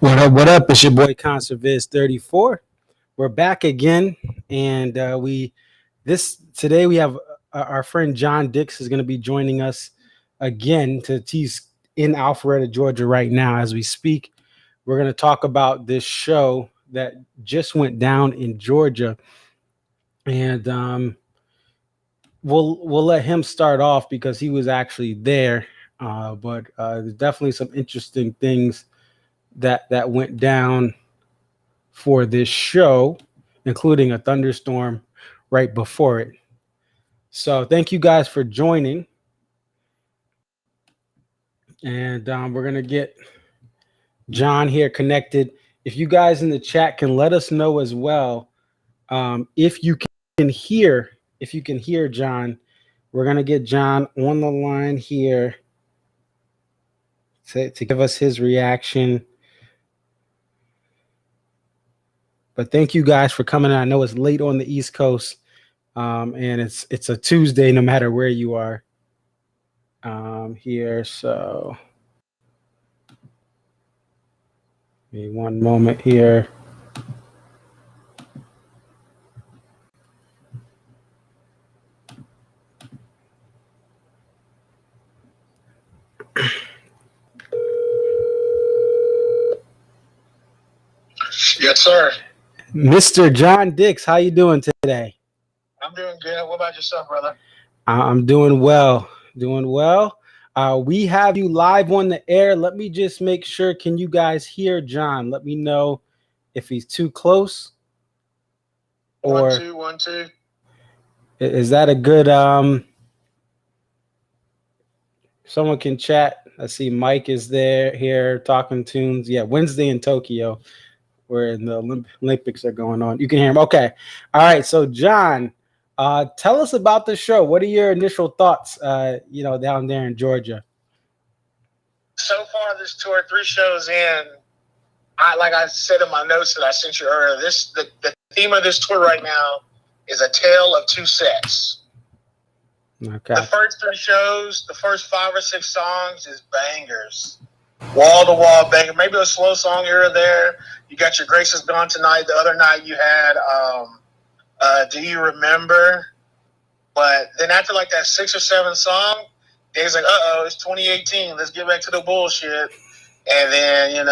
What up? What up? It's your boy ConserViz34. We're back again, and we this today we have our friend John Dix is going to be joining us again. He's in Alpharetta, Georgia, right now as we speak. We're going to talk about this show that just went down in Georgia, and we'll let him start off because he was actually there. But there's definitely some interesting things that went down for this show, including a thunderstorm right before it. So thank you guys for joining. And we're going to get John here connected. If you guys in the chat can let us know as well, if you can hear John, we're going to get John on the line here to give us his reaction. But thank you guys for coming. I know it's late on the East Coast, and it's a Tuesday, no matter where you are here. So, give me one moment here. Yes, sir. Mr. John Dix, how you doing today? I'm doing good. What about yourself, brother? I'm doing well. We have you live on the air. Let me just make sure. Can you guys hear John? Let me know if he's too close. Or 1 2 1 2. Is that a good someone can chat? I see Mike is there here talking tunes. Yeah, Wednesday in Tokyo, where the Olympics are going on. You can hear him. Okay. All right. So, John, tell us about the show. What are your initial thoughts, down there in Georgia? So far, this tour, 3 shows in, like I said in my notes that I sent you earlier, the theme of this tour right now is a tale of 2 sets. Okay. The first 3 shows, the first 5 or 6 songs is bangers. Wall-to-wall banger. Maybe a slow song here or there. You got your Grace Is Gone Tonight. The other night you had Do You Remember? But then after like that 6 or 7 song, Dave's like, it's 2018. Let's get back to the bullshit. And then, and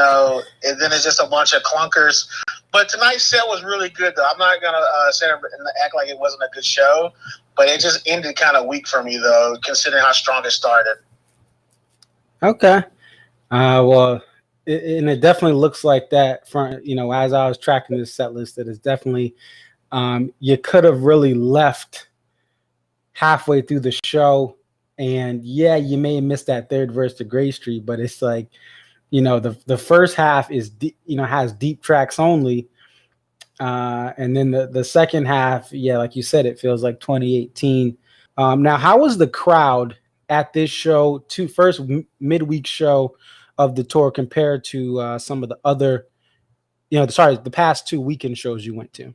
then it's just a bunch of clunkers. But tonight's set was really good, though. I'm not going to sit and act like it wasn't a good show. But it just ended kind of weak for me, though, considering how strong it started. Okay. Well, it definitely looks like that. As I was tracking this set list, that is definitely you could have really left halfway through the show, and yeah, you may have missed that third verse to Gray Street, but it's like, the first half is has deep tracks only, and then the second half, yeah, like you said, it feels like 2018. Now, how was the crowd at this show, first midweek show of the tour, compared to some of the other, the past 2 weekend shows you went to?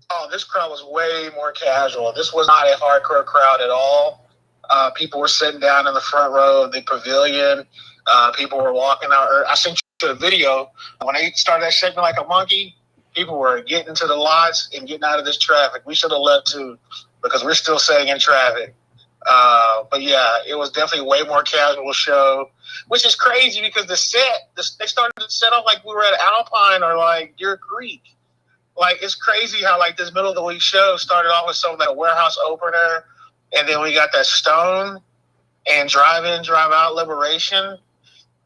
Oh, this crowd was way more casual. This was not a hardcore crowd at all. People were sitting down in the front row of the pavilion. People were walking out. I sent you a video. When they started that Shake Me Like a Monkey, people were getting to the lots and getting out of this traffic. We should have left too, because we're still sitting in traffic. But yeah, it was definitely a way more casual show, which is crazy because they started to set off like we were at Alpine or like Deer Creek. like it's crazy how like this middle of the week show started off with some of that warehouse opener, and then we got that Stone and Drive In, Drive Out Liberation.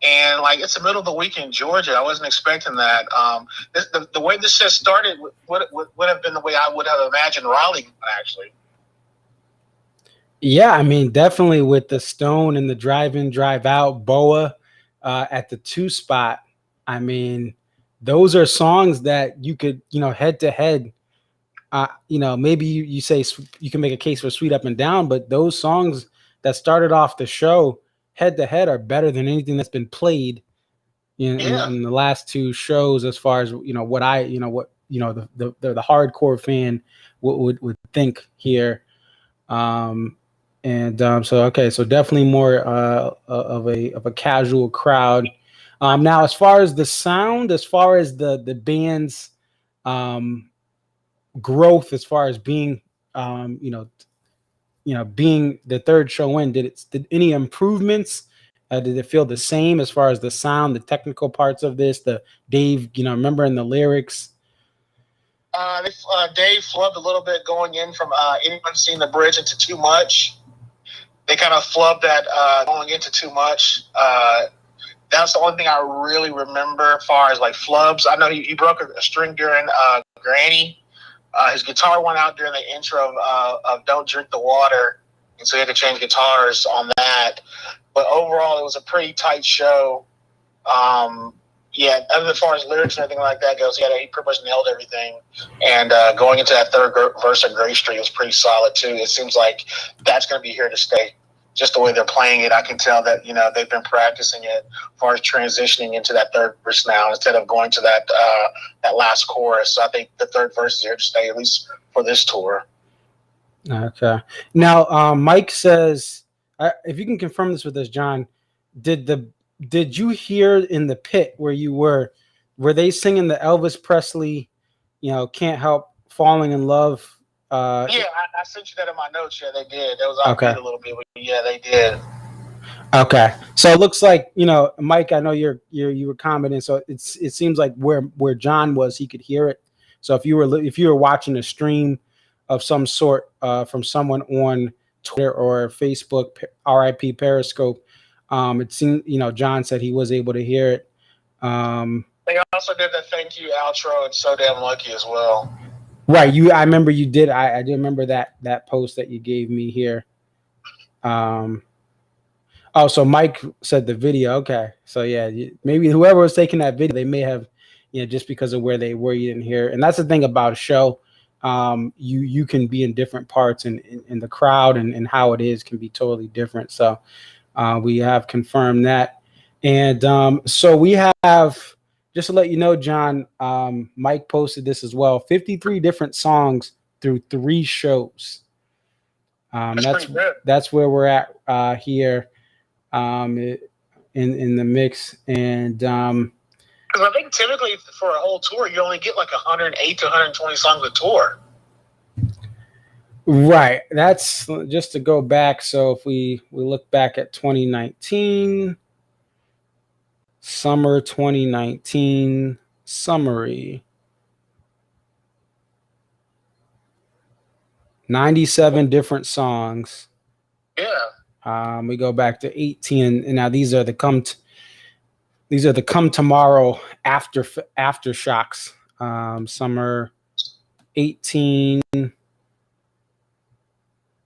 And like it's the middle of the week in Georgia. I wasn't expecting that. The way this shit started would have been the way I would have imagined Raleigh actually. Yeah, I mean, definitely with the Stone and the Drive In, Drive Out, Boa at the 2 spot. I mean, those are songs that you could, head to head. Maybe you say you can make a case for Sweet Up and Down, but those songs that started off the show head to head are better than anything that's been played in the last 2 shows. As far as what the hardcore fan would think here. So definitely more of a casual crowd. Now, as far as the sound, as far as the band's growth, as far as being being the 3rd show in, did any improvements? Did it feel the same as far as the sound, the technical parts of this? The Dave, remembering the lyrics. Dave flubbed a little bit going in from Anyone Seen the Bridge into Too Much. They kind of flubbed that going into Too Much. That's the only thing I really remember as far as like flubs. I know he broke a string during Granny. His guitar went out during the intro of Don't Drink the Water, and so he had to change guitars on that. But overall, it was a pretty tight show. As far as lyrics and everything like that goes, he pretty much nailed everything. And going into that 3rd verse of Gray Street was pretty solid too. It seems like that's going to be here to stay. Just the way they're playing it, I can tell that they've been practicing it as far as transitioning into that 3rd verse now instead of going to that last chorus. So I think the 3rd verse is here to stay, at least for this tour. Okay. Now, Mike says, if you can confirm this with us, John, did you hear in the pit where you were they singing the Elvis Presley, Can't Help Falling in Love? I sent you that in my notes. Yeah, they did. That was offbeat a little bit, but yeah, they did. Okay, so it looks like Mike. I know you were commenting, so it seems like where John was, he could hear it. So if you were watching a stream of some sort from someone on Twitter or Facebook, RIP Periscope, it seemed John said he was able to hear it. They also did the thank you outro and So Damn Lucky as well. Right, I remember you did. I do remember that post that you gave me here. So Mike said the video. Okay, so yeah, maybe whoever was taking that video, they may have, just because of where they were, you didn't hear. And that's the thing about a show. You can be in different parts, and in the crowd and how it is can be totally different. So we have confirmed that, and so we have. Just to let you know, John, Mike posted this as well. 53 different songs through 3 shows. That's where we're at here in the mix. And because I think typically for a whole tour, you only get like 108 to 120 songs a tour. Right. That's just to go back. So if we look back at 2019. Summer 2019 summary. 97 different songs. Yeah. We go back to 18, and now these are the come tomorrow aftershocks. Summer 18,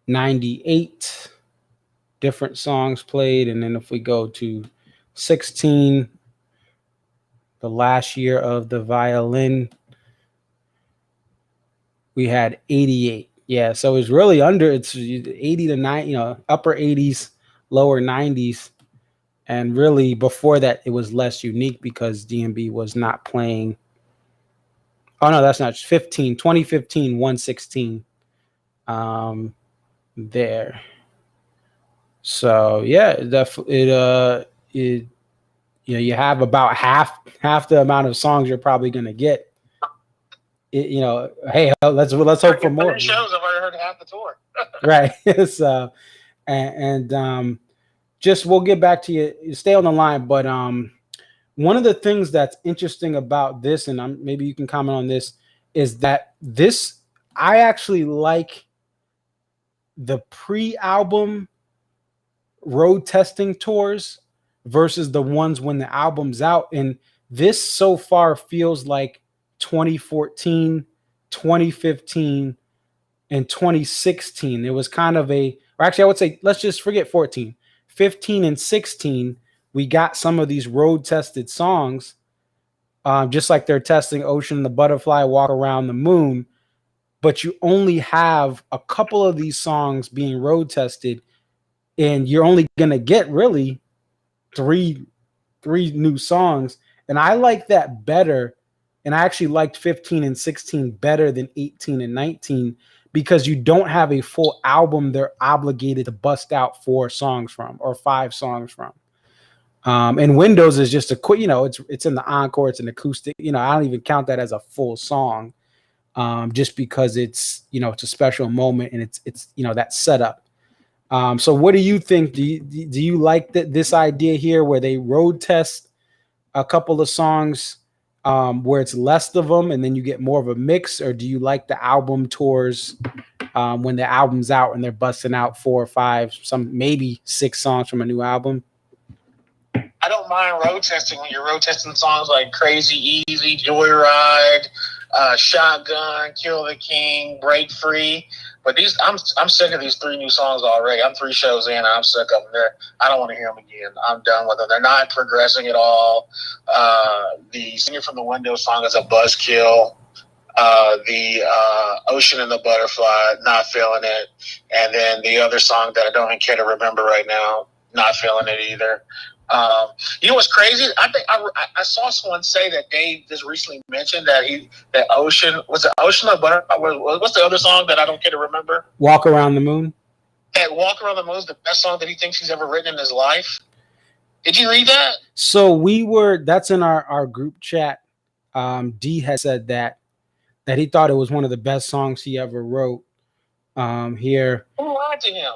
98 different songs played, and then if we go to 16, the last year of the violin, we had 88. Yeah, so it's really it's 80 to 90, upper 80s, lower 90s. And really before that, it was less unique because DMB was not playing. Oh no, that's not 2015, 116 there. So yeah, you have about half the amount of songs you're probably going to get. Hey, let's hope for more. Shows I've already heard half the tour. Right. So, just we'll get back to you. Stay on the line, but one of the things that's interesting about this, and maybe you can comment on this, is that I actually like the pre-album road testing tours versus the ones when the album's out. And this so far feels like 2014, 2015, and 2016. It was kind of or actually I would say, let's just forget 14. 15 and 16, we got some of these road tested songs, just like they're testing Ocean and the Butterfly, Walk Around the Moon. But you only have a couple of these songs being road tested, and you're only going to get really three new songs. And I like that better. And I actually liked 15 and 16 better than 18 and 19, because you don't have a full album they're obligated to bust out 4 songs from or 5 songs from. And Windows is just a quick, it's in the encore, it's an acoustic, I don't even count that as a full song, just because it's, it's a special moment, and it's that setup. So what do you think? Do you like this idea here where they road test a couple of songs, where it's less of them and then you get more of a mix? Or do you like the album tours, when the album's out and they're busting out 4 or 5, some maybe 6 songs from a new album? I don't mind road testing when you're road testing songs like Crazy Easy, Joyride, Shotgun, Kill the King, Break Free. But I'm sick of these 3 new songs already. I'm 3 shows in and I'm sick of them. I don't want to hear them again. I'm done with them. They're not progressing at all. The Singer from the Window song is a buzzkill. The Ocean and the Butterfly, not feeling it. And then the other song that I don't even care to remember right now, not feeling it either. You know what's crazy? I think I saw someone say that Dave just recently mentioned that Ocean, was it Ocean or Butterfly? What's the other song that I don't care to remember? Walk Around the Moon. That Walk Around the Moon is the best song that he thinks he's ever written in his life. Did you read that? So that's in our group chat. D has said that he thought it was one of the best songs he ever wrote. Here. Who lied to him?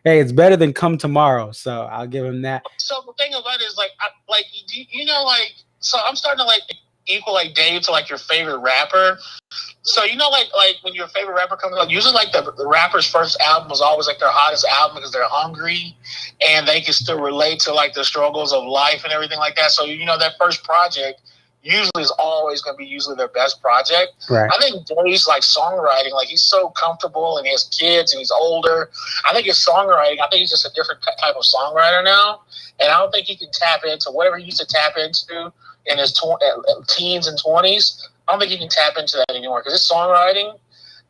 Hey, it's better than Come Tomorrow, so I'll give him that. So the thing about it is, so I'm starting to equal Dave to your favorite rapper. So when your favorite rapper comes out, usually the rapper's first album is always their hottest album because they're hungry and they can still relate to the struggles of life and everything like that. So that first project usually is always going to be their best project. Right. I think Dave's songwriting, he's so comfortable and he has kids and he's older. I think his songwriting, I think he's just a different type of songwriter now. And I don't think he can tap into whatever he used to tap into in his teens and 20s. I don't think he can tap into that anymore because his songwriting,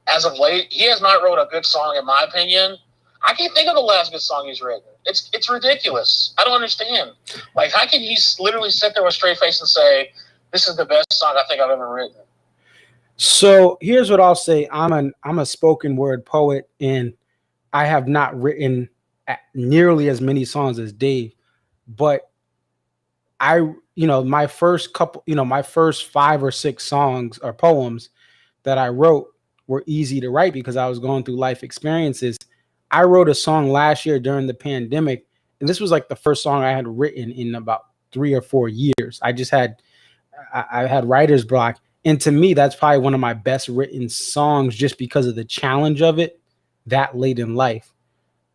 as of late, he has not wrote a good song, in my opinion. I can't think of the last good song he's written. It's ridiculous. I don't understand. How can he literally sit there with a straight face and say, this is the best song I think I've ever written? So here's what I'll say. I'm a spoken word poet, and I have not written nearly as many songs as Dave. But my first 5 or 6 songs or poems that I wrote were easy to write because I was going through life experiences. I wrote a song last year during the pandemic, and this was the first song I had written in about 3 or 4 years. I had writer's block. And to me, that's probably one of my best written songs just because of the challenge of it that late in life.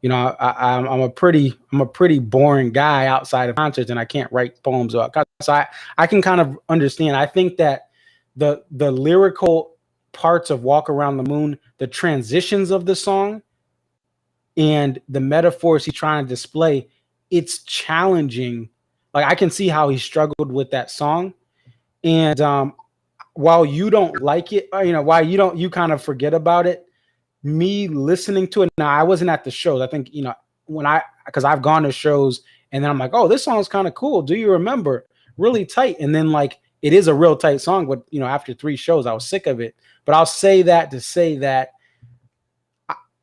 I'm a pretty boring guy outside of concerts, and I can't write poems about concerts. So I can kind of understand. I think that the lyrical parts of Walk Around the Moon, the transitions of the song, and the metaphors he's trying to display, it's challenging. I can see how he struggled with that song. And while you don't like it, while you kind of forget about it, me listening to it. Now, I wasn't at the shows. I think, because I've gone to shows and then I'm like, oh, this song's kind of cool. Do you remember? Really tight. And then it is a real tight song, but after 3 shows, I was sick of it. But I'll say that to say that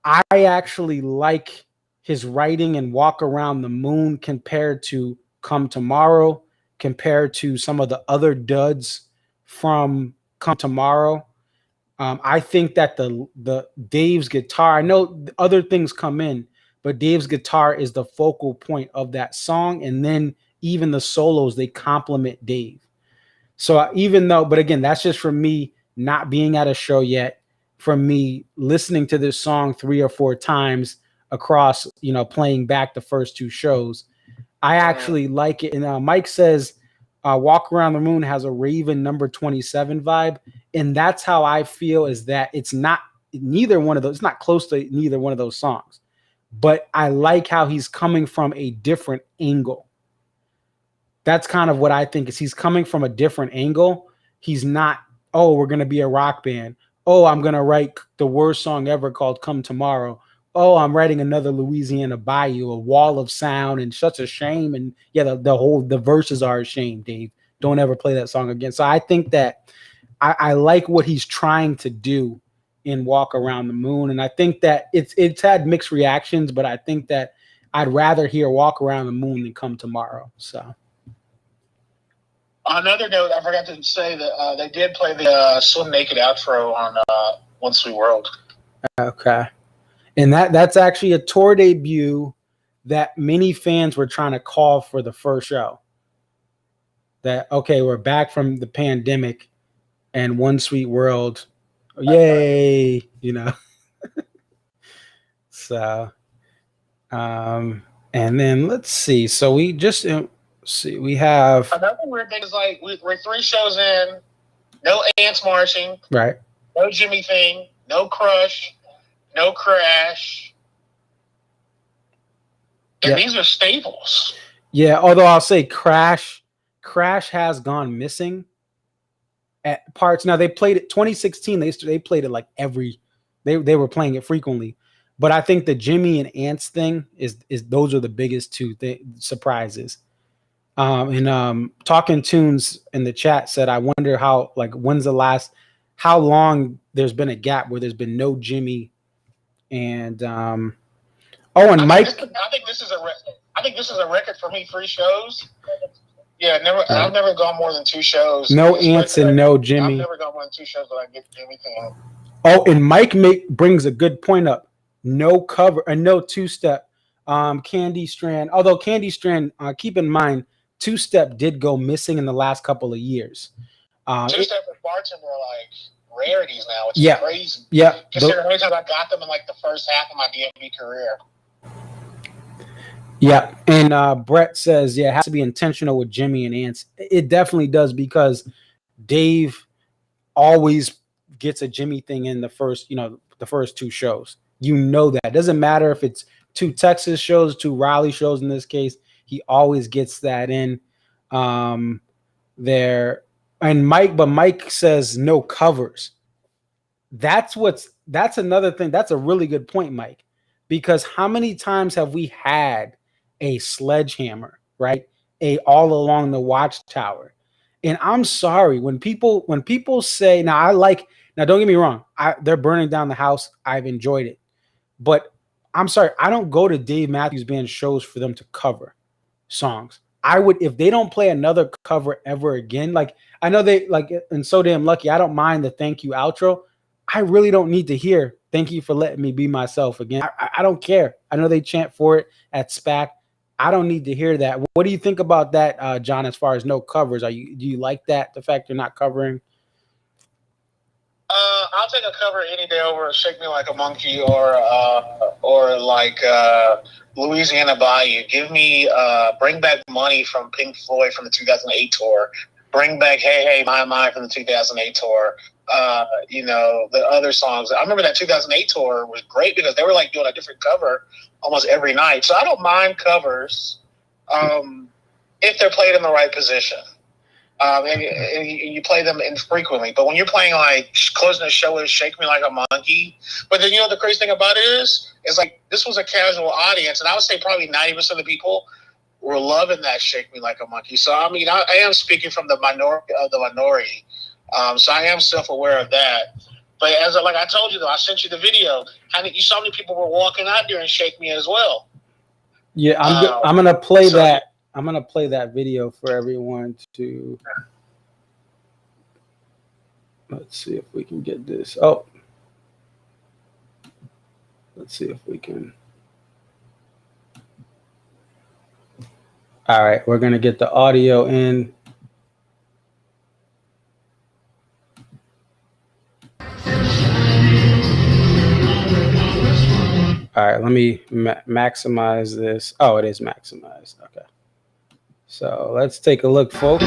I actually like his writing and Walk Around the Moon compared to Come Tomorrow, compared to some of the other duds from Come Tomorrow. I think that the Dave's guitar, I know other things come in, but Dave's guitar is the focal point of that song. And then even the solos, they complement Dave. So even though, but again, that's just from me not being at a show yet, from me listening to this song 3 or 4 times across, playing back the first 2 shows. I actually like it. And Mike says, Walk Around the Moon has a Raven number 27 vibe. And that's how I feel, is that it's not neither one of those, it's not close to neither one of those songs. But I like how he's coming from a different angle. That's kind of what I think, is he's coming from a different angle. He's not, oh, we're going to be a rock band. Oh, I'm going to write the worst song ever called Come Tomorrow. Oh, I'm writing another Louisiana Bayou, a wall of sound, and such a shame. And yeah, the verses are a shame, Dave. Don't ever play that song again. So I think that I like what he's trying to do in Walk Around the Moon. And I think that it's had mixed reactions, but I think that I'd rather hear Walk Around the Moon than Come Tomorrow. So. On another note, I forgot to say that they did play the Swim Naked outro on One Sweet World. Okay. And that's actually a tour debut that many fans were trying to call for the first show. That, okay, we're back from the pandemic and One Sweet World. Yay, So, and then let's see. So we just see, we have another weird thing is like we're 3 shows in, no ants marching, right? No Jimmy thing, no Crush, no Crash, and these are staples. Yeah, although I'll say Crash has gone missing at parts. Now they played it 2016. They played it like they were playing it frequently. But I think the Jimmy and Ants thing is those are the biggest 2 surprises. And Talking Tunes in the chat said, I wonder how, like, how long there's been a gap where there's been no Jimmy and Mike. I think this is a record for me. 3 shows. Yeah, I've never gone more than 2 shows. No Ants and no Jimmy. I've never gone more than 2 shows without getting Jimmy thing. Oh, and Mike brings a good point up. No cover and no 2-step. Candy Strand. Although Candy Strand, keep in mind, 2-step did go missing in the last couple of years. 2-step and Bartender are like rarities now, which is crazy. Yeah. Considering how many times I got them in like the first half of my DMV career. Yeah. And Brett says, it has to be intentional with Jimmy and Ants. It definitely does, because Dave always gets a Jimmy thing in the first 2 shows. That. It doesn't matter if it's 2 Texas shows, 2 Raleigh shows in this case. He always gets that in there. And Mike says no covers. That's another thing. That's a really good point, Mike, because how many times have we had a Sledgehammer, right? A All Along the Watchtower. And I'm sorry, when people say, now don't get me wrong, they're burning down the house. I've enjoyed it. But I'm sorry, I don't go to Dave Matthews Band shows for them to cover songs. I would, if they don't play another cover ever again, like I know they like, and So Damn Lucky, I don't mind the thank you outro. I really don't need to hear thank you for letting me be myself again. I don't care. I know they chant for it at SPAC. I don't need to hear that. What do you think about that, John, as far as no covers? Do you like that, the fact you're not covering? I'll take a cover any day over Shake Me Like a Monkey or like Louisiana Bayou. Give me Bring Back Money from Pink Floyd from the 2008 tour. Bring Back Hey Hey My My from the 2008 tour. The other songs. I remember that 2008 tour was great because they were like doing a different cover almost every night. So I don't mind covers if they're played in the right position. And you play them infrequently. But when you're playing like closing the show with Shake Me Like a Monkey, but then the crazy thing about it is like this was a casual audience, and I would say probably 90% of the people were loving that Shake Me Like a Monkey. So I mean, I am speaking from the minority of the minority. So I am self-aware of that. But as like I told you though, I sent you the video. You saw many people were walking out there and Shake Me as well. Yeah, I'm gonna play that. I'm going to play that video for everyone to, let's see if we can get this. Oh, let's see if we can. All right, we're going to get the audio in. All right, let me maximize this. Oh, it is maximized. Okay. So let's take a look, folks.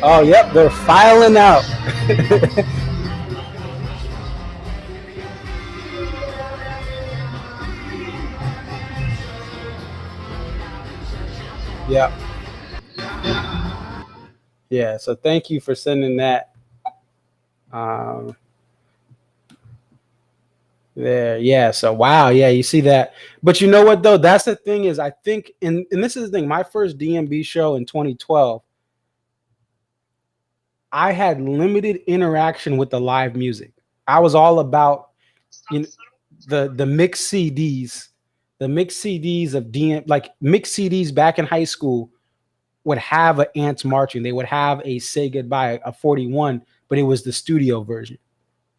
Oh, yep, they're filing out. Yep. Yeah, so thank you for sending that. There, yeah. So wow, yeah, you see that. But you know what though? That's the thing is I think and this is the thing, my first DMB show in 2012, I had limited interaction with the live music. I was all about you know, the mixed CDs, the mixed CDs of DM, like mixed CDs back in high school would have an Ants Marching. They would have a Say Goodbye, a 41, but it was the studio version.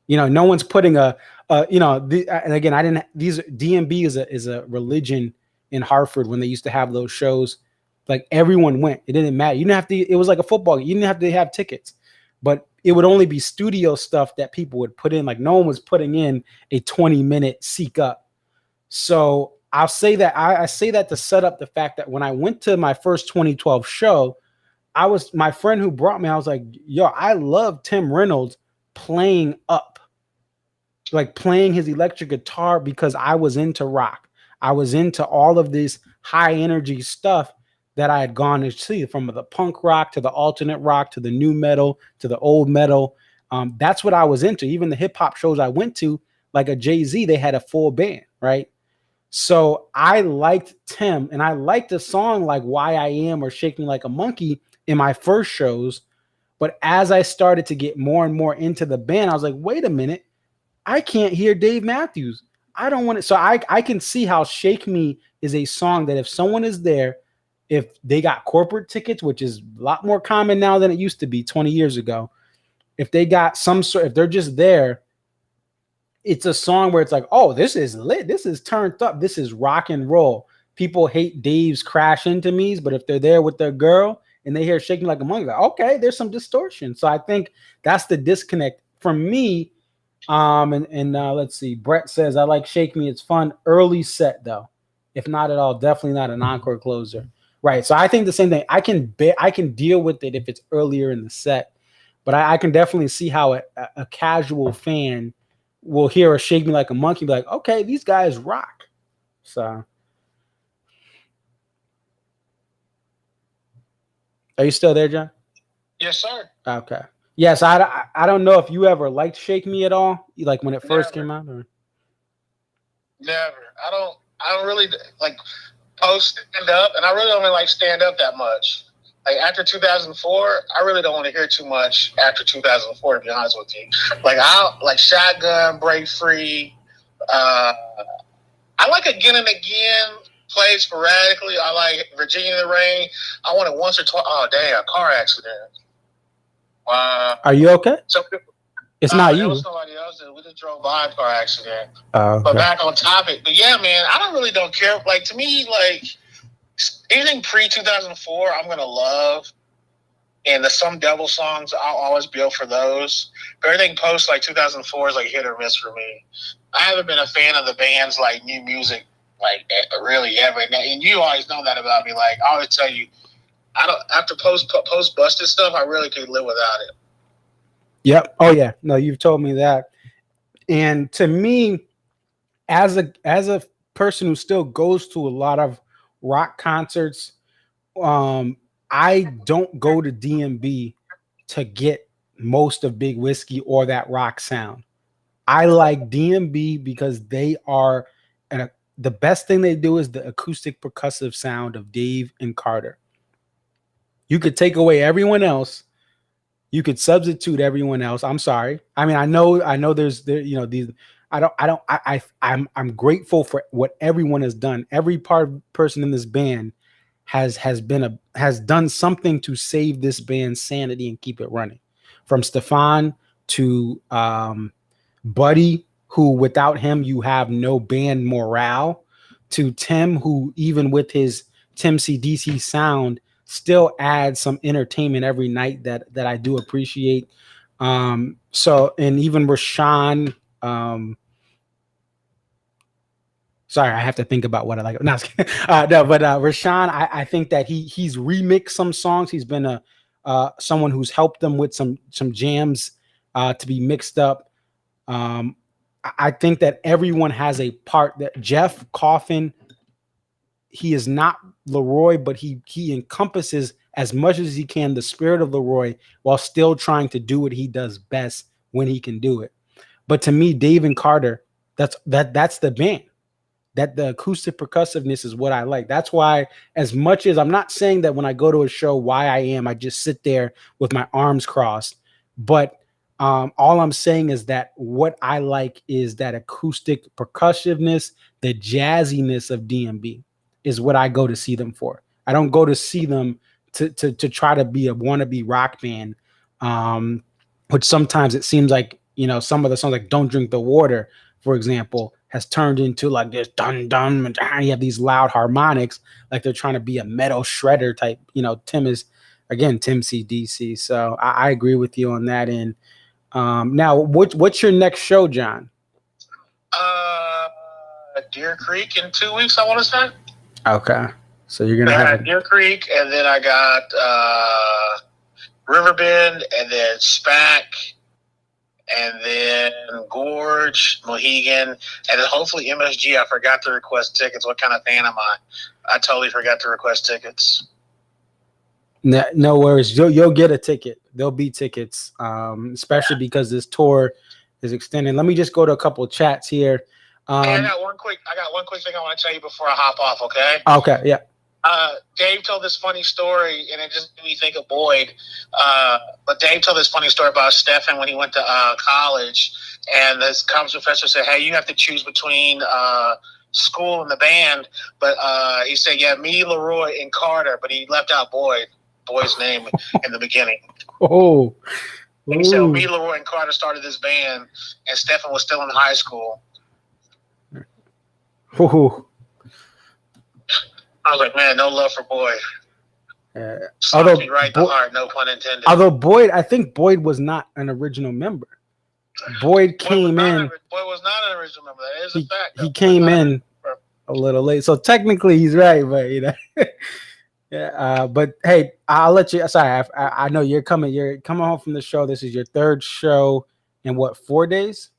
No one's putting and again, I didn't. These DMB is a religion in Hartford when they used to have those shows. Like everyone went. It didn't matter. You didn't have to. It was like a football game. You didn't have to have tickets, but it would only be studio stuff that people would put in. Like no one was putting in a 20-minute seek up. So I'll say that I say that to set up the fact that when I went to my first 2012 show, my friend who brought me. I was like, yo, I love Tim Reynolds playing up, like playing his electric guitar, because I was into rock. I was into all of this high energy stuff that I had gone to see, from the punk rock to the alternate rock to the new metal to the old metal. That's what I was into. Even the hip hop shows I went to, like a Jay-Z, they had a full band, right? So I liked Tim, and I liked a song like Why I Am or Shake Me Like a Monkey in my first shows. But as I started to get more and more into the band, I was like, wait a minute, I can't hear Dave Matthews. I don't want it. So I can see how Shake Me is a song that if someone is there, if they got corporate tickets, which is a lot more common now than it used to be 20 years ago, if they got if they're just there, it's a song where it's like, oh, this is lit. This is turned up. This is rock and roll. People hate Dave's Crash Into Me's, but if they're there with their girl and they hear Shake Me Like a Monkey, like, okay, there's some distortion. So I think that's the disconnect for me. Let's see. Brett says, I like Shake Me. It's fun. Early set, though. If not at all, definitely not an encore closer. Right. So I think the same thing. I can deal with it if it's earlier in the set, but I can definitely see how a casual fan will hear a Shake Me Like a Monkey, be like, okay, these guys rock. So are you still there, John? Yes, sir. Okay. Yes, I don't know if you ever liked Shake Me at all, like when it first came out, or never. I don't really like post stand up, and I really don't really like stand up that much. Like after 2004, I really don't want to hear too much after 2004, to be honest with you. Like I like Shotgun, Break Free. I like Again and Again, played sporadically. I like Virginia in the Rain. I want it once or twice. Oh damn, car accident. Are you okay? So it's not you. It was somebody else. We just drove by a car accident. Okay. But back on topic. But yeah, man, I don't care. Like to me, like anything pre 2004, I'm gonna love. And the Some Devil songs, I'll always be up for those. But everything post like 2004 is like hit or miss for me. I haven't been a fan of the band's like new music like really ever. And you always know that about me. Like I always tell you, I don't after post busted stuff. I really could live without it. Yep. Oh yeah. No, you've told me that. And to me, as a person who still goes to a lot of rock concerts, I don't go to DMB to get most of Big Whiskey or that rock sound. I like DMB because they are the best thing they do is the acoustic percussive sound of Dave and Carter. You could take away everyone else. You could substitute everyone else. I'm sorry. I mean, I know there's these. I'm grateful for what everyone has done. Every person in this band has done something to save this band's sanity and keep it running. From Stefan to Buddy, who without him you have no band morale, to Tim, who even with his Tim CDC sound still adds some entertainment every night that I do appreciate. So, and even Rashawn, sorry, I have to think about what I like. No, no, but Rashawn, I think that he's remixed some songs. He's been someone who's helped them with some jams to be mixed up. I think that everyone has a part. That Jeff Coffin, he is not Leroy, but he encompasses as much as he can the spirit of Leroy while still trying to do what he does best when he can do it. But to me, Dave and Carter, that's the band. That the acoustic percussiveness is what I like. That's why, as much as I'm not saying that when I go to a show, I just sit there with my arms crossed. But all I'm saying is that what I like is that acoustic percussiveness, the jazziness of DMB is what I go to see them for. I don't go to see them to try to be a wannabe rock band, which sometimes it seems like, some of the songs like Don't Drink the Water, for example, has turned into like this dun dun, and you have these loud harmonics, like they're trying to be a metal shredder type. Tim is, again, Tim CDC. So I agree with you on that. And now, what's your next show, John? Deer Creek in 2 weeks, I want to say. Okay, so you're gonna have Deer Creek, and then I got Riverbend, and then SPAC, and then Gorge, Mohegan, and then hopefully MSG. I forgot to request tickets. What kind of fan am I? I totally forgot to request tickets. No worries. You'll get a ticket. There'll be tickets, especially because this tour is extended. Let me just go to a couple of chats here. I got one quick thing I want to tell you before I hop off. Okay. Okay. Yeah. Dave told this funny story, and it just made me think of Boyd. But Dave told this funny story about Stefan when he went to college, and this college professor said, "Hey, you have to choose between school and the band." But he said, "Yeah, me, Leroy, and Carter," but he left out Boyd's name in the beginning. Oh. He said, "Me, Leroy, and Carter started this band, and Stefan was still in high school." Ooh. I was like, man, no love for Boyd. Although right to heart, no pun intended. Although Boyd, I think Boyd was not an original member. Boyd came in. Boyd was not an original member. That is a fact. He came in a little late, so technically he's right. But yeah. But hey, I'll let you. Sorry, I know you're coming. You're coming home from the show. This is your third show in what, 4 days?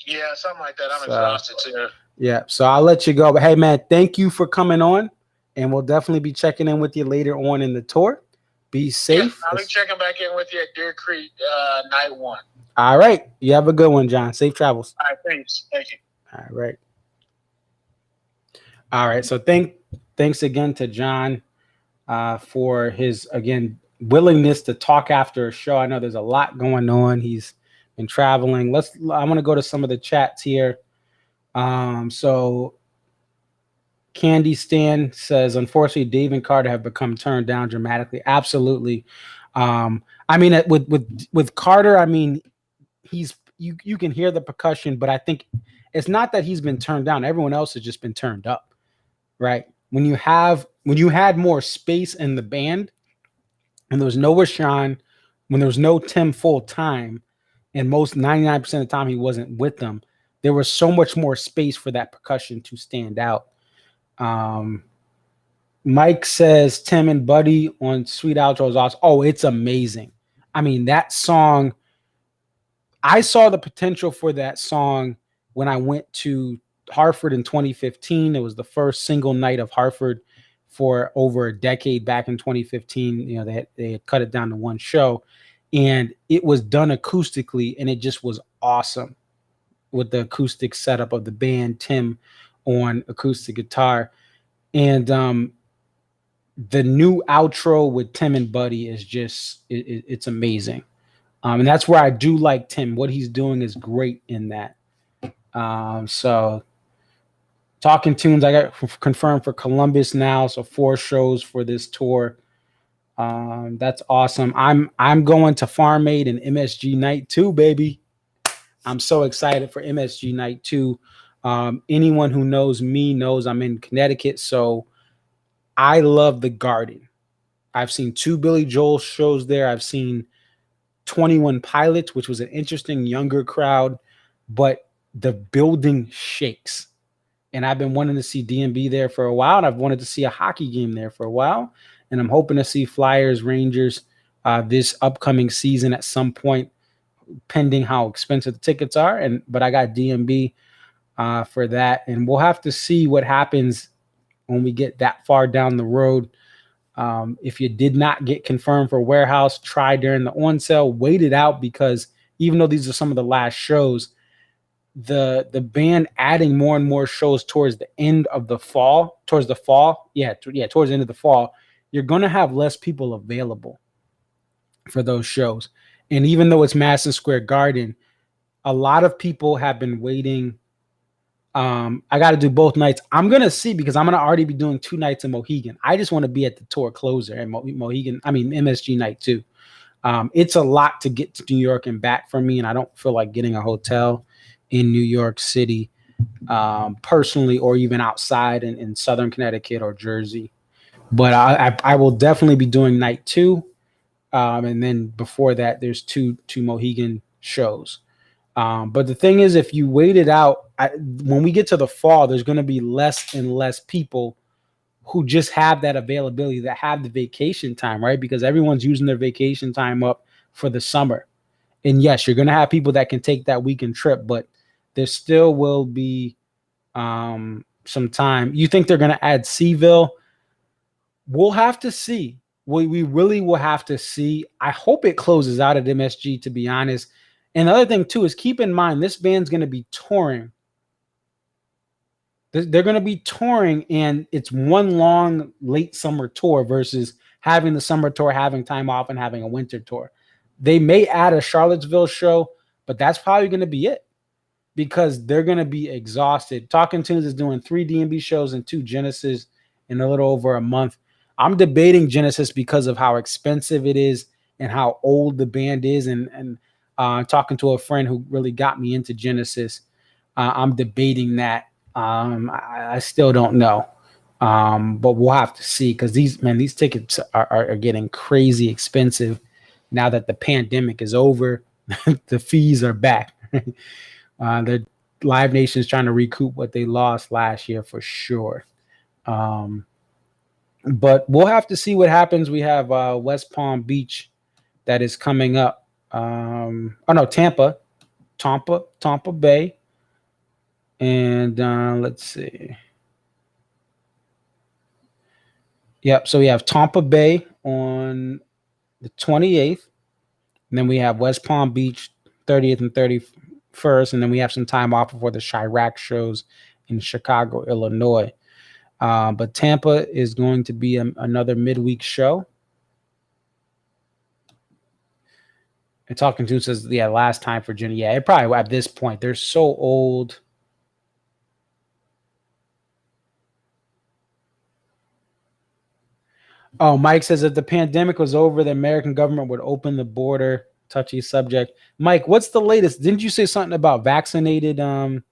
Yeah, something like that. I'm exhausted too. Yeah, so I'll let you go. But hey, man, thank you for coming on, and we'll definitely be checking in with you later on in the tour. Be safe. Yeah, I'll be checking back in with you at Deer Creek night 1. All right. You have a good one, John. Safe travels. All right, thanks. Thank you. All right. All right. So thanks again to John for his, again, willingness to talk after a show. I know there's a lot going on. He's been traveling. I want to go to some of the chats here. So Candy Stan says, unfortunately, Dave and Carter have become turned down dramatically. Absolutely. I mean, with Carter, I mean, you can hear the percussion, but I think it's not that he's been turned down. Everyone else has just been turned up, right? When you had more space in the band, and there was no Rashawn, when there was no Tim full time, and most 99% of the time he wasn't with them, there was so much more space for that percussion to stand out. Mike says Tim and Buddy on Sweet Outro is awesome. Oh, it's amazing. I mean, that song, I saw the potential for that song when I went to Hartford in 2015. It was the first single night of Hartford for over a decade back in 2015. You know, they had cut it down to one show, and it was done acoustically, and it just was awesome with the acoustic setup of the band, Tim on acoustic guitar. And the new outro with Tim and Buddy is just, it's amazing. And that's where I do like Tim. What he's doing is great in that. So Talking Tunes, I got confirmed for Columbus now. So 4 shows for this tour. That's awesome. I'm going to Farm Aid and MSG Night 2, baby. I'm so excited for MSG Night 2. Anyone who knows me knows I'm in Connecticut, so I love the Garden. I've seen 2 Billy Joel shows there. I've seen 21 Pilots, which was an interesting younger crowd, but the building shakes. And I've been wanting to see DMB there for a while, and I've wanted to see a hockey game there for a while. And I'm hoping to see Flyers, Rangers this upcoming season at some point, pending how expensive the tickets are. But I got DMB for that, and we'll have to see what happens when we get that far down the road. If you did not get confirmed for Warehouse, try during the on sale, wait it out, because even though these are some of the last shows, the band adding more and more shows towards the end of the fall, towards the end of the fall, you're going to have less people available for those shows. And even though it's Madison Square Garden, a lot of people have been waiting. I got to do both nights. I'm going to see, because I'm going to already be doing 2 nights in Mohegan. I just want to be at the tour closer and Mohegan, MSG night too. It's a lot to get to New York and back for me, and I don't feel like getting a hotel in New York City personally, or even outside in Southern Connecticut or Jersey. But I will definitely be doing night 2. And then before that, there's two Mohegan shows. But the thing is, if you wait it out, when we get to the fall, there's going to be less and less people who just have that availability, that have the vacation time, right? Because everyone's using their vacation time up for the summer. And yes, you're going to have people that can take that weekend trip, but there still will be some time. You think they're going to add Seaville? We'll have to see. We really will have to see. I hope it closes out at MSG, to be honest. And the other thing, too, is keep in mind, this band's going to be touring. They're going to be touring, and it's one long late summer tour versus having the summer tour, having time off, and having a winter tour. They may add a Charlottesville show, but that's probably going to be it, because they're going to be exhausted. Talking Tunes is doing 3 DMB shows and 2 Genesis in a little over a month. I'm debating Genesis because of how expensive it is and how old the band is, and talking to a friend who really got me into Genesis. I'm debating that. I still don't know, but we'll have to see, because these tickets are getting crazy expensive now that the pandemic is over. The fees are back. The Live Nation is trying to recoup what they lost last year for sure. But we'll have to see what happens. We have West Palm Beach that is coming up. Tampa Bay. And let's see. Yep. So we have Tampa Bay on the 28th. And then we have West Palm Beach 30th and 31st. And then we have some time off before the Chirac shows in Chicago, Illinois. But Tampa is going to be another midweek show. And Talking to says, last time for Jenny. Yeah, it probably at this point, they're so old. Oh, Mike says if the pandemic was over, the American government would open the border. Touchy subject. Mike, what's the latest? Didn't you say something about vaccinated? Didn't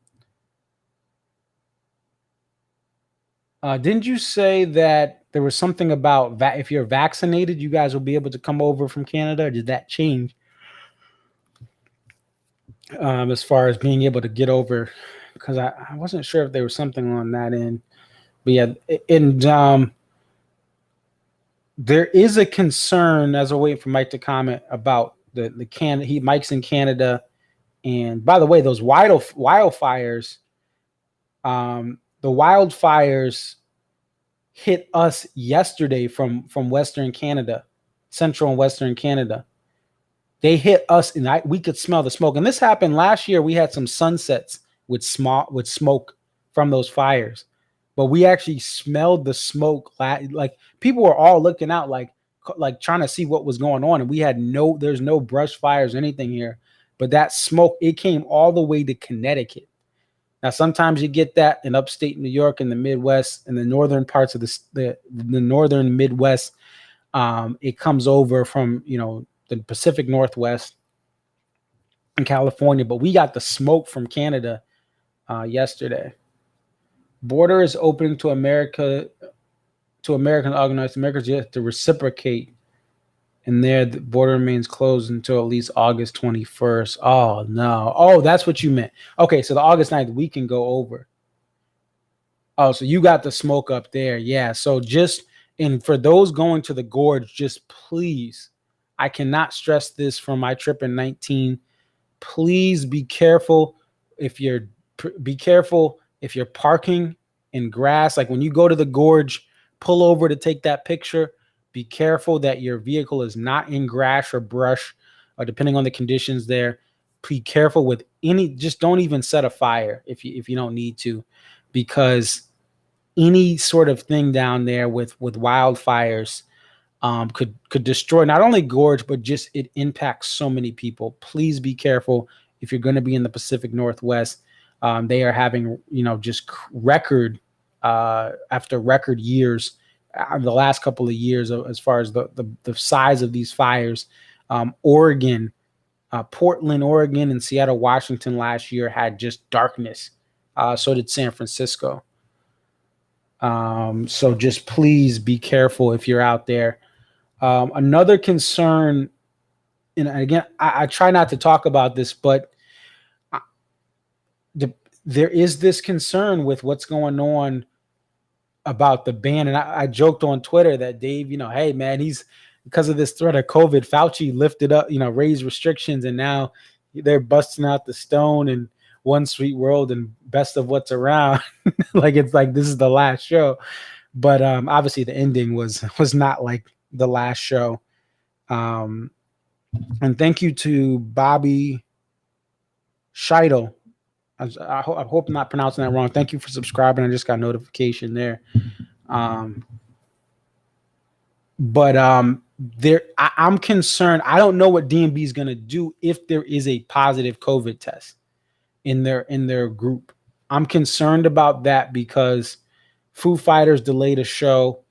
you say that there was something about if you're vaccinated, you guys will be able to come over from Canada? Or did that change as far as being able to get over? Because I wasn't sure if there was something on that end. But yeah, and there is a concern, as we're waiting for Mike to comment, about Mike's in Canada. And by the way, those wildfires, the wildfires hit us yesterday from Western Canada, Central and Western Canada. They hit us, and we could smell the smoke. And this happened last year. We had some sunsets with smoke from those fires. But we actually smelled the smoke. Like people were all looking out, like trying to see what was going on. And we had there's no brush fires or anything here. But that smoke, it came all the way to Connecticut. Now, sometimes you get that in upstate New York and the Midwest and the northern parts of the northern Midwest. It comes over from, the Pacific Northwest in California. But we got the smoke from Canada yesterday. Border is opening to America to American organized Americans yet to reciprocate, and there the border remains closed until at least August 21st. Oh no! Oh, that's what you meant. Okay, so the August 9th we can go over. Oh, so you got the smoke up there. Yeah. So just, and for those going to the gorge, just please, I cannot stress this from my trip in 19. Please be careful if you're be careful if you're parking in grass. Like when you go to the gorge, pull over to take that picture. Be careful that your vehicle is not in grass or brush, or depending on the conditions there. Be careful with any. Just don't even set a fire if you don't need to, because any sort of thing down there with wildfires could destroy not only gorge, but just it impacts so many people. Please be careful if you're going to be in the Pacific Northwest. They are having just record after record years, the last couple of years as far as the size of these fires. Oregon, Portland, Oregon, and Seattle, Washington last year had just darkness. So did San Francisco. So just please be careful if you're out there. Another concern, and again, I try not to talk about this, but there is this concern with what's going on about the ban. And I joked on Twitter that Dave, hey man, he's, because of this threat of COVID, Fauci lifted up, raised restrictions, and now they're busting out the Stone and One Sweet World and Best of What's Around. Like it's like this is the last show. But obviously the ending was not like the last show. And thank you to Bobby Scheidel. I hope I'm not pronouncing that wrong. Thank you for subscribing. I just got notification there. I'm concerned. I don't know what DMB is going to do if there is a positive COVID test in their group. I'm concerned about that because Foo Fighters delayed a show.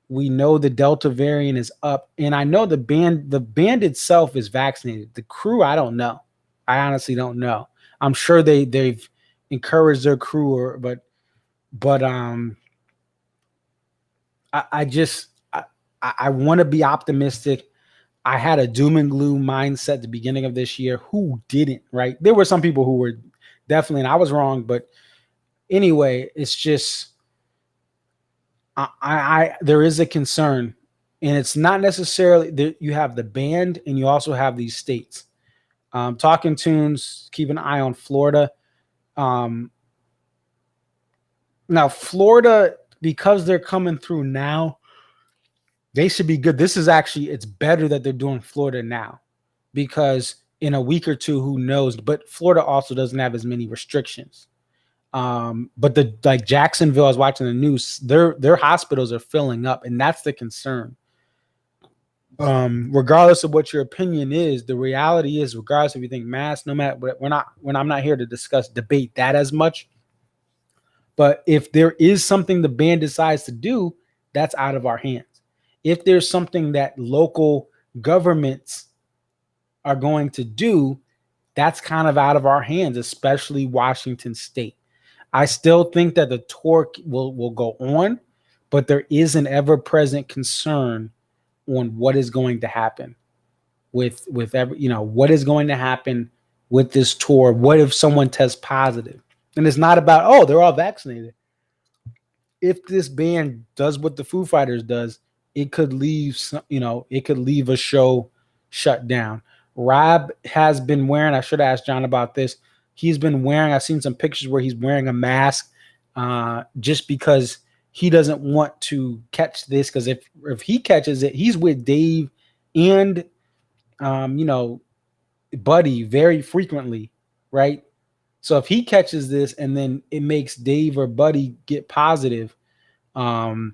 We know the Delta variant is up, and I know the band itself is vaccinated. The crew, I don't know. I honestly don't know. I'm sure they've encouraged their crew, but I want to be optimistic. I had a doom and gloom mindset at the beginning of this year. Who didn't, right? There were some people who were definitely, and I was wrong, but anyway, it's just there is a concern, and it's not necessarily that you have the band and you also have these states. Talking Tunes, keep an eye on Florida. Now Florida, because they're coming through now, they should be good. This is actually, it's better that they're doing Florida now, because in a week or two, who knows? But Florida also doesn't have as many restrictions. But like Jacksonville, I was watching the news, their hospitals are filling up, and that's the concern. Regardless of what your opinion is, the reality is, regardless if you think mask, no matter what, I'm not here to debate that as much. But if there is something the band decides to do, that's out of our hands. If there's something that local governments are going to do, that's kind of out of our hands, especially Washington State. I still think that the tour will go on, but there is an ever-present concern on what is going to happen with what is going to happen with this tour. What if someone tests positive? And it's not about, oh, they're all vaccinated. If this band does what the Foo Fighters does, it could leave a show shut down. Rob has been wearing, I should have asked John about this. He's been wearing, I've seen some pictures where he's wearing a mask just because he doesn't want to catch this. Because if he catches it, he's with Dave and, Buddy very frequently, right? So if he catches this and then it makes Dave or Buddy get positive, who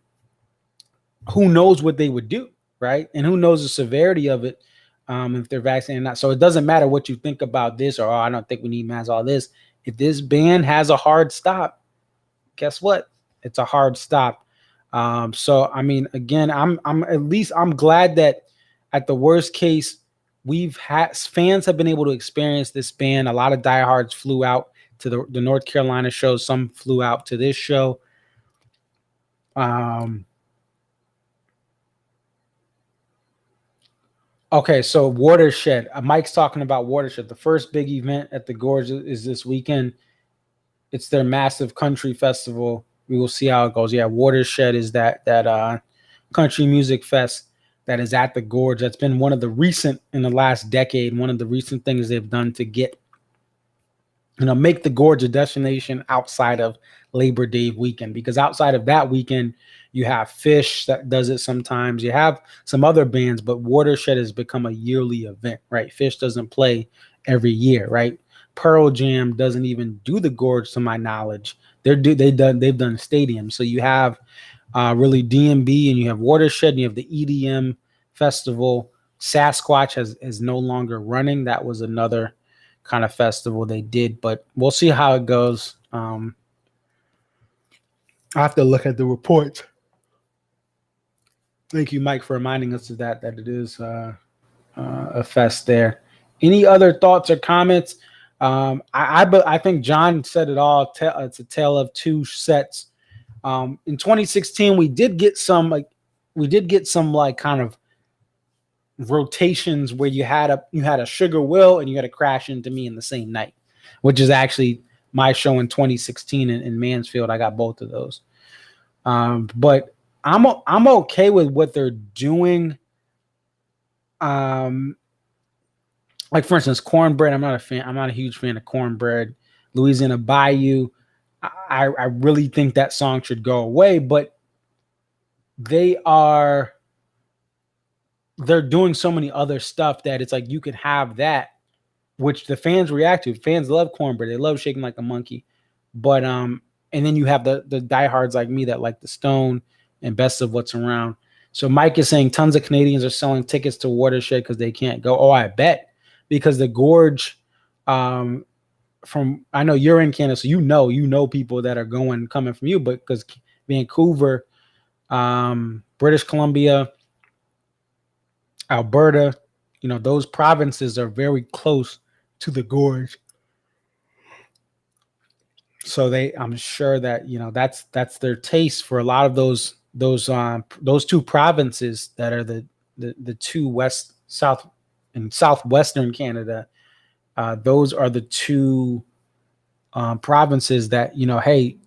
knows what they would do, right? And who knows the severity of it if they're vaccinated or not. So it doesn't matter what you think about this, or I don't think we need masks, all this. If this ban has a hard stop, guess what? It's a hard stop. So I mean, again, I'm glad that at the worst case, fans have been able to experience this ban. A lot of diehards flew out to the North Carolina show. Some flew out to this show. Okay, so Watershed. Mike's talking about Watershed. The first big event at the Gorge is this weekend. It's their massive country festival. We will see how it goes. Yeah, Watershed is that country music fest that is at the Gorge. That's been one of the recent in the last decade. One of the recent things they've done to get make the Gorge a destination outside of Labor Day weekend, because outside of that weekend, you have Fish that does it sometimes. You have some other bands, but Watershed has become a yearly event, right? Fish doesn't play every year, right? Pearl Jam doesn't even do the Gorge, to my knowledge. They've done stadiums. So you have really DMB, and you have Watershed, and you have the EDM festival. Sasquatch is no longer running. That was another kind of festival they did, but we'll see how it goes. I have to look at the reports. Thank you, Mike, for reminding us of that it is a fest there. Any other thoughts or comments? I think John said it all. It's a tale of two sets. In 2016, we did get some kind of rotations where you had a Sugar Will and you had a Crash Into Me in the same night, which is actually my show in 2016 in Mansfield. I got both of those. But I'm okay with what they're doing. Like for instance, Cornbread. I'm not a fan. I'm not a huge fan of Cornbread. Louisiana Bayou. I really think that song should go away, but they're doing so many other stuff that it's like you could have that, which the fans react to. Fans love Cornbread. They love Shaking Like a Monkey. But and then you have the diehards like me that like the Stone and Best of What's Around. So Mike is saying tons of Canadians are selling tickets to Watershed because they can't go. Oh, I bet. Because the Gorge, I know you're in Canada, so you know people that are coming from you, but because Vancouver, British Columbia, Alberta, those provinces are very close to the Gorge. So I'm sure that, that's their taste for a lot of those two provinces that are the two south and southwestern Canada. Those are the two provinces that, hey,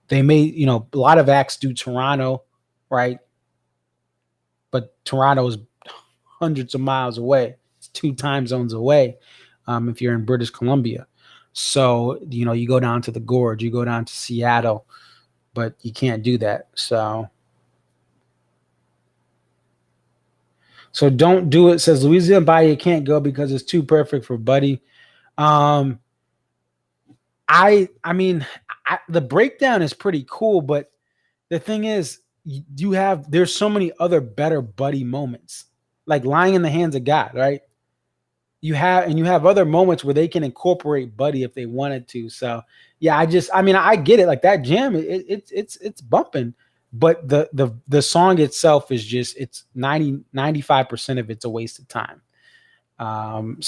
they may, a lot of acts do Toronto, right? But Toronto is hundreds of miles away. It's 2 time zones away if you're in British Columbia. So, you go down to the Gorge, you go down to Seattle, but you can't do that. So don't do it. Says Louisiana Bayou can't go because it's too perfect for Buddy. I mean, the breakdown is pretty cool, but the thing is, there's so many other better Buddy moments, like Lying in the Hands of God, right? You have other moments where they can incorporate Buddy if they wanted to. So yeah, I get it. Like that jam, it's bumping, but the song itself is just, it's 95% of it's a waste of time. And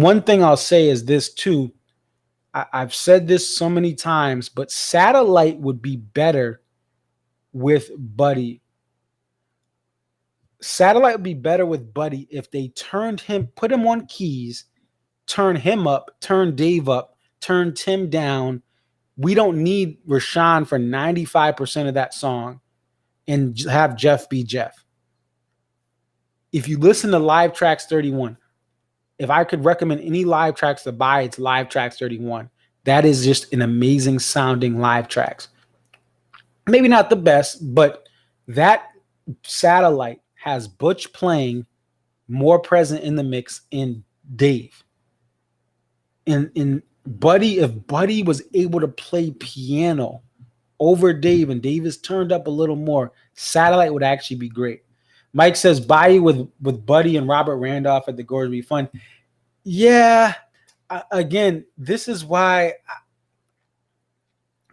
one thing I'll say is this too. I've said this so many times, but Satellite would be better with Buddy. Satellite would be better with Buddy if they put him on keys, turn him up, turn Dave up, turn Tim down. We don't need Rashawn for 95% of that song and have Jeff be Jeff. If you listen to Live Tracks 31, if I could recommend any live tracks to buy, it's Live Tracks 31. That is just an amazing sounding live tracks. Maybe not the best, but that Satellite has Butch playing more present in the mix in Dave. In Buddy, if Buddy was able to play piano over Dave and Dave is turned up a little more, Satellite would actually be great. Mike says Bayou with Buddy and Robert Randolph at the Gorge would be fun. Yeah. Again, this is why,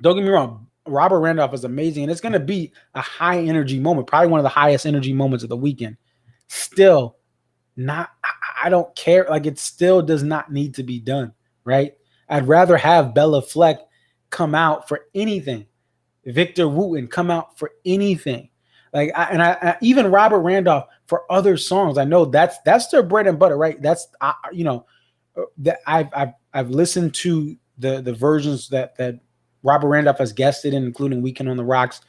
don't get me wrong, Robert Randolph is amazing, and it's going to be a high energy moment, probably one of the highest energy moments of the weekend. Still, I don't care. Like, it still does not need to be done, right? I'd rather have Bella Fleck come out for anything, Victor Wooten come out for anything. Like, I even Robert Randolph for other songs. I know that's their bread and butter, right? That's that I've listened to the versions that Robert Randolph has guested in, including Weekend on the Rocks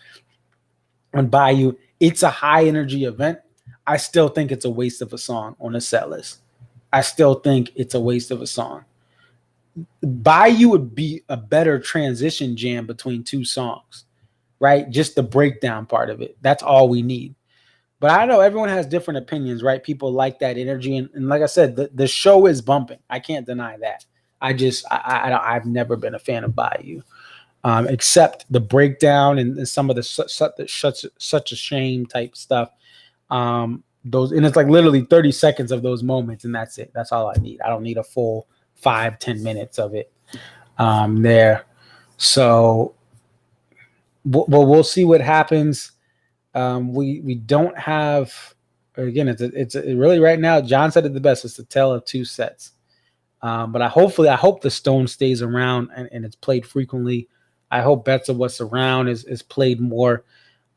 on Bayou. It's a high energy event. I still think it's a waste of a song on a set list. I still think it's a waste of a song. Bayou would be a better transition jam between two songs, right? Just the breakdown part of it. That's all we need. But I know everyone has different opinions, right? People like that energy. And like I said, the show is bumping. I can't deny that. I've never been a fan of Bayou, except the breakdown and some of the such a shame type stuff. Those, and it's like literally 30 seconds of those moments, and that's it. That's all I need. I don't need a full 5-10 minutes of it there. So we'll see what happens. We don't have, again, it's really right now, John said it the best, it's a tale of two sets. But I hope the Stone stays around and it's played frequently. I hope Bets of What's Around is played more.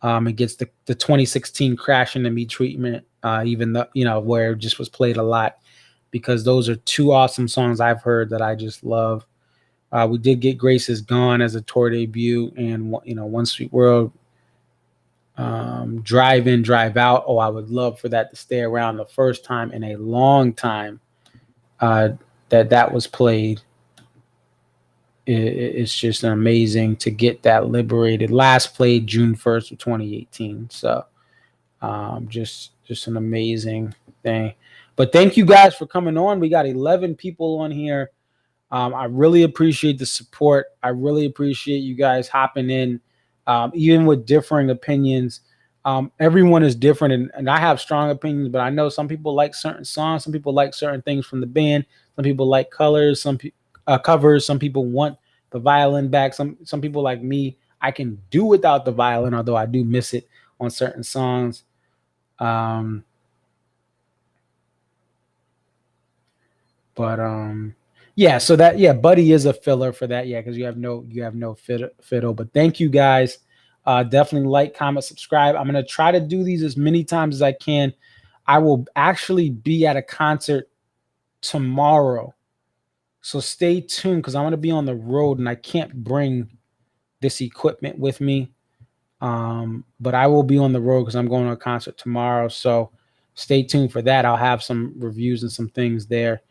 It gets the 2016 Crash Into Me treatment, even though, where it just was played a lot, because those are two awesome songs I've heard that I just love. We did get Grace Is Gone as a tour debut, and One Sweet World, Drive In, Drive Out. Oh, I would love for that to stay around, the first time in a long time that was played. It's just amazing to get that liberated. Last played June 1st of 2018. So just an amazing thing. But thank you guys for coming on. We got 11 people on here. I really appreciate the support. I really appreciate you guys hopping in, even with differing opinions. Everyone is different, and I have strong opinions, but I know some people like certain songs. Some people like certain things from the band. Some people like colors, covers. Some people want the violin back. Some people like me, I can do without the violin, although I do miss it on certain songs. Yeah, so Buddy is a filler for that, because you have no fiddle. But thank you guys. Definitely like, comment, subscribe. I'm gonna try to do these as many times as I can. I will actually be at a concert tomorrow, so stay tuned, because I'm gonna be on the road and I can't bring this equipment with me. But I will be on the road because I'm going to a concert tomorrow. So stay tuned for that. I'll have some reviews and some things there.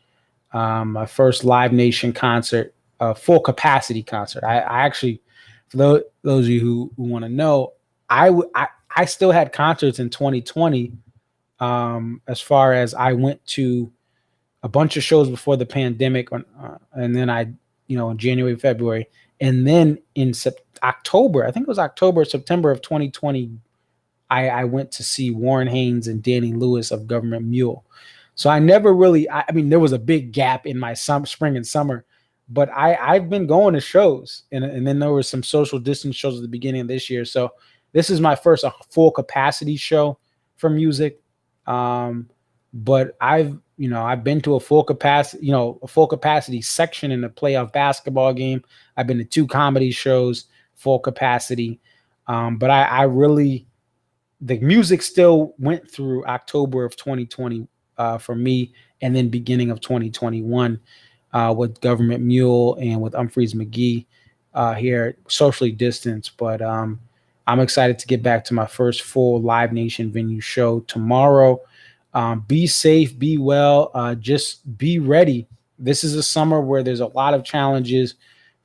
My first Live Nation concert, full capacity concert. I actually, for those of you who want to know, I still had concerts in 2020. As far as I went to a bunch of shows before the pandemic, and then in January, February, and then in October, I think it was October, September of 2020, I went to see Warren Haynes and Danny Lewis of Government Mule. So I never really, I mean, there was a big gap in my spring and summer, but I've been going to shows, and then there was some social distance shows at the beginning of this year. So this is my first full capacity show for music. But I've been to a full capacity section in a playoff basketball game. I've been to 2 comedy shows, full capacity. But I really, the music still went through October of 2020 for me, and then beginning of 2021 with Government Mule and with Humphreys McGee here, socially distanced. But I'm excited to get back to my first full Live Nation venue show tomorrow. Be safe, be well, just be ready. This is a summer where there's a lot of challenges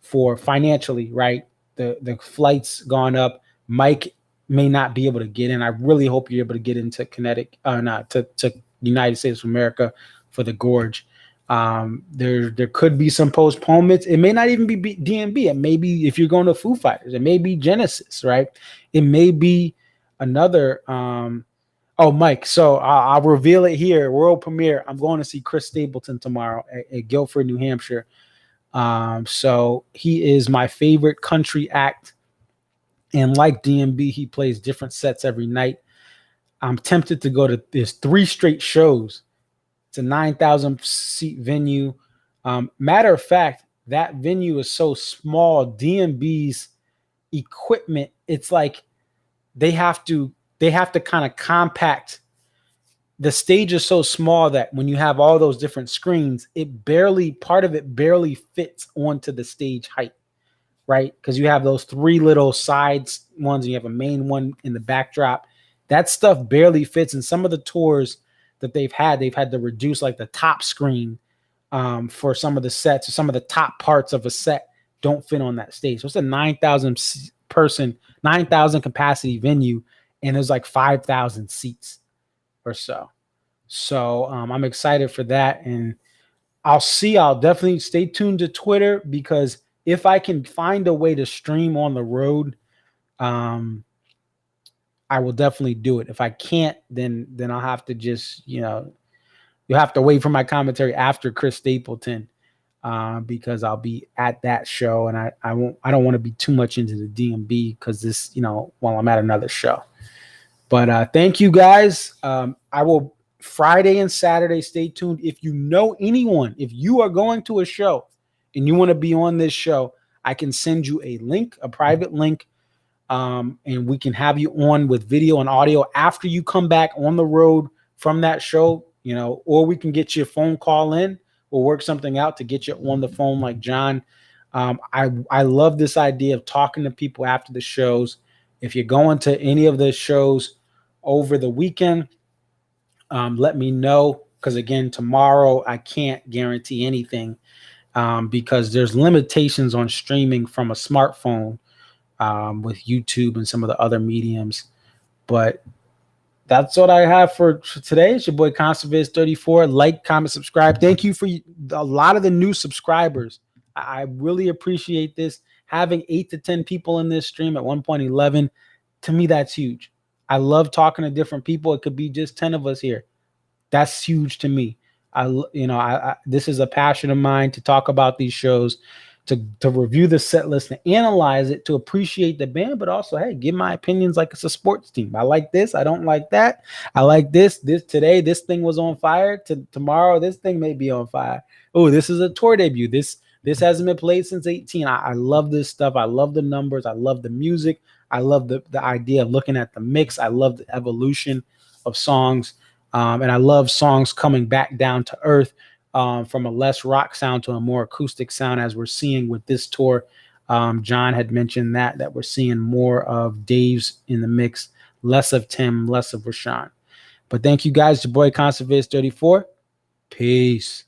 for financially, right? The flights gone up. Mike may not be able to get in. I really hope you're able to get into Connecticut, to United States of America for the Gorge. There could be some postponements. It may not even be DMB. It may be, if you're going to Foo Fighters, it may be Genesis, right? It may be another. Oh, Mike. So I'll reveal it here. World premiere. I'm going to see Chris Stapleton tomorrow at Guilford, New Hampshire. So he is my favorite country act. And like DMB, he plays different sets every night. I'm tempted to go to, there's 3 straight shows. It's a 9,000 seat venue. Matter of fact, that venue is so small, DMB's equipment, it's like they have to they have to kind of compact. The stage is so small that when you have all those different screens, part of it barely fits onto the stage height, right? Because you have those 3 little sides ones and you have a main one in the backdrop. That stuff barely fits. And some of the tours that they've had to reduce like the top screen for some of the sets, or some of the top parts of a set don't fit on that stage. So it's a 9,000 capacity venue, and there's like 5,000 seats or so. So I'm excited for that. And I'll definitely stay tuned to Twitter, because if I can find a way to stream on the road, I will definitely do it. If I can't, then I'll have to just, you'll have to wait for my commentary after Chris Stapleton, because I'll be at that show, and I don't want to be too much into the DMB because this, while I'm at another show. But thank you guys. I will Friday and Saturday. Stay tuned. If you know anyone, if you are going to a show and you want to be on this show, I can send you a link, a private link, and we can have you on with video and audio after you come back on the road from that show, or we can get you a phone call in. We'll work something out to get you on the phone like John. I love this idea of talking to people after the shows. If you're going to any of the shows over the weekend, let me know, because again, tomorrow I can't guarantee anything, because there's limitations on streaming from a smartphone with YouTube and some of the other mediums. But that's what I have for today. It's your boy Conserviz34. Like, comment, subscribe. Thank you for a lot of the new subscribers. I really appreciate this. Having 8 to 10 people in this stream at 1.11, to me, that's huge. I love talking to different people. It could be just 10 of us here. That's huge to me. This is a passion of mine, to talk about these shows, to review the set list, and analyze it, to appreciate the band, but also, hey, give my opinions like it's a sports team. I like this. I don't like that. I like this. Today, this thing was on fire. Tomorrow, this thing may be on fire. Oh, this is a tour debut. This hasn't been played since 18. I love this stuff. I love the numbers. I love the music. I love the idea of looking at the mix. I love the evolution of songs. And I love songs coming back down to earth, from a less rock sound to a more acoustic sound, as we're seeing with this tour. John had mentioned that we're seeing more of Dave's in the mix, less of Tim, less of Rashawn. But thank you guys. Your boy Conserviz34. Peace.